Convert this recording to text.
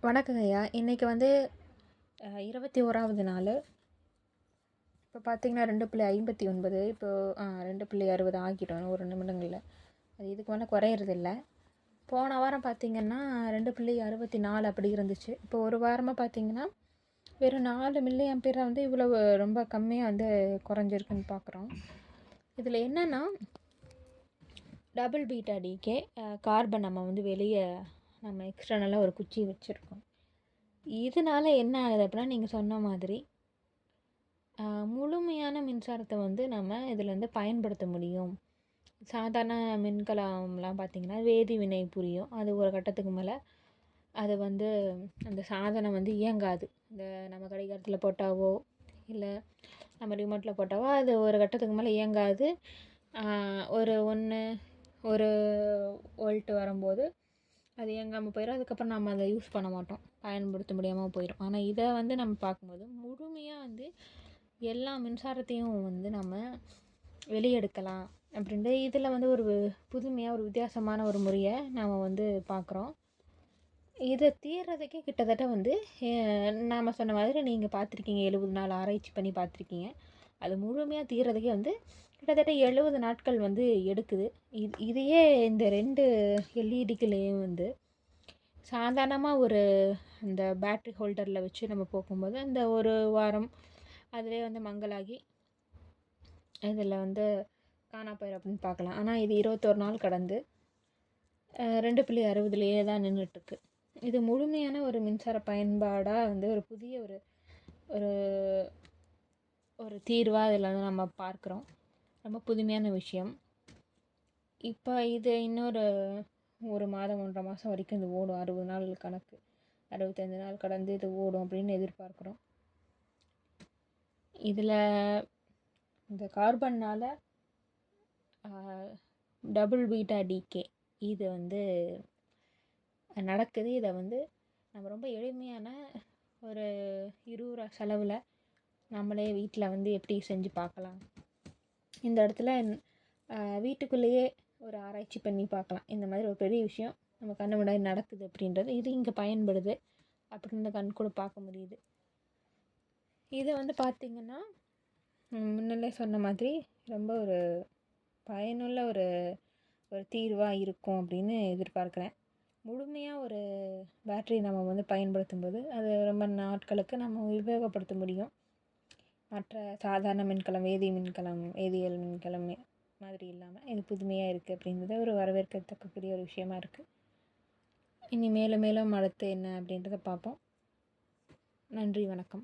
வணக்கங்க ஐயா. இன்றைக்கி வந்து 21வது நாள். இப்போ பார்த்தீங்கன்னா 2.59 இப்போ 2.60 ஆகிட்டோம் ஒரு நிமிடங்களில். அது இதுக்கு மேலே குறையிறதில்ல. போன வாரம் பார்த்திங்கன்னா 2.64 அப்படி இருந்துச்சு. இப்போ ஒரு வாரமாக பார்த்திங்கன்னா வெறும் 4 மில்லி ஆம்பியரை வந்து இவ்வளோ ரொம்ப கம்மியாக வந்து குறைஞ்சிருக்குன்னு பார்க்குறோம். இதில் என்னென்னா டபுள் பீட்டா டிகே கார்பன் நம்ம வந்து வெளியே நம்ம எக்ஸ்டர்னலாக ஒரு குச்சி வச்சுருக்கோம். இதனால் என்ன ஆகுது அப்படின்னா, நீங்கள் சொன்ன மாதிரி முழுமையான மின்சாரத்தை வந்து நம்ம இதில் வந்து பயன்படுத்த முடியும். சாதாரண மின்கலம்லாம் பார்த்திங்கன்னா வேதி வினை புரியும். அது ஒரு கட்டத்துக்கு மேலே அது வந்து அந்த சாதனம் வந்து இயங்காது. இந்த நம்ம கடிகாரத்தில் போட்டாவோ இல்லை நம்ம ரிமோட்டில் போட்டாவோ அது ஒரு கட்டத்துக்கு மேலே இயங்காது. ஒரு வோல்ட்டு வரும்போது அது இயங்காமல் போயிடும். அதுக்கப்புறம் நம்ம அதை யூஸ் பண்ண மாட்டோம், பயன்படுத்த முடியாமல் போயிடும். ஆனால் இதை வந்து நம்ம பார்க்கும்போது முழுமையாக வந்து எல்லா மின்சாரத்தையும் வந்து நம்ம வெளியெடுக்கலாம் அப்படின்ட்டு இதில் வந்து ஒரு புதுமையாக ஒரு வித்தியாசமான ஒரு முறையை நாம் வந்து பார்க்குறோம். இதை தீர்றதுக்கே கிட்டத்தட்ட வந்து நாம் சொன்ன மாதிரி நீங்கள் பார்த்துருக்கீங்க, 70 நாள் ஆராய்ச்சி பண்ணி பார்த்துருக்கீங்க. அது முழுமையாக தீர்றதுக்கே வந்து கிட்டத்தட்ட 70 நாட்கள் வந்து எடுக்குது. இதையே இந்த 2 எல்இடிக்குள்ளேயும் வந்து சாதாரணமாக ஒரு இந்த பேட்ரி ஹோல்டரில் வச்சு நம்ம போக்கும்போது அந்த ஒரு வாரம் அதிலே வந்து மங்கலாகி இதில் வந்து காணா போயிடும் அப்படின்னு பார்க்கலாம். ஆனால் இது 21 நாள் கடந்து 2.60 தான் நின்றுட்டுருக்கு. இது முழுமையான ஒரு மின்சார பயன்பாடாக வந்து ஒரு புதிய ஒரு ஒரு ஒரு தீர்வாக இதில் வந்து நம்ம பார்க்குறோம். ரொம்ப புதுமையான விஷயம். இப்போ இது இன்னொரு ஒரு மாதம் 1.5 மாதம் வரைக்கும் இது ஓடும். 60 நாள் கணக்கு, 65 நாள் கடந்து இது ஓடும் அப்படின்னு எதிர்பார்க்குறோம். இதில் இந்த கார்பன்னால் டபுள் பீட்டா டிகே இது வந்து நடக்குது. இதை வந்து நம்ம ரொம்ப எளிமையான ஒரு 20 ரூபா செலவில் நம்மளே வீட்டில் வந்து எப்படி செஞ்சு பார்க்கலாம். இந்த இடத்துல வீட்டுக்குள்ளேயே ஒரு ஆராய்ச்சி பண்ணி பார்க்கலாம். இந்த மாதிரி ஒரு பெரிய விஷயம் நம்ம கண்ணு முன்னாடி நடக்குது அப்படின்றது, இது இங்கே பயன்படுது அப்படின்னு கண் கூட பார்க்க முடியுது. இதை வந்து பார்த்திங்கன்னா முன்னே சொன்ன மாதிரி ரொம்ப ஒரு பயனுள்ள ஒரு ஒரு தீர்வாக இருக்கும் அப்படின்னு எதிர்பார்க்குறேன். முழுமையாக ஒரு பேட்ரி நம்ம வந்து பயன்படுத்தும் போது அது ரொம்ப நாட்களுக்கு நம்ம உபயோகப்படுத்த முடியும். மற்ற சாதாரண மின்கலம், வேதியியல் மின்கலம் மாதிரி இல்லாமல் இது புதுமையாக இருக்குது அப்படின்றது ஒரு வரவேற்கத்தக்கக்கூடிய ஒரு விஷயமா இருக்குது. இனி மேலும் மேலும் அடுத்து என்ன அப்படின்றத பார்ப்போம். நன்றி, வணக்கம்.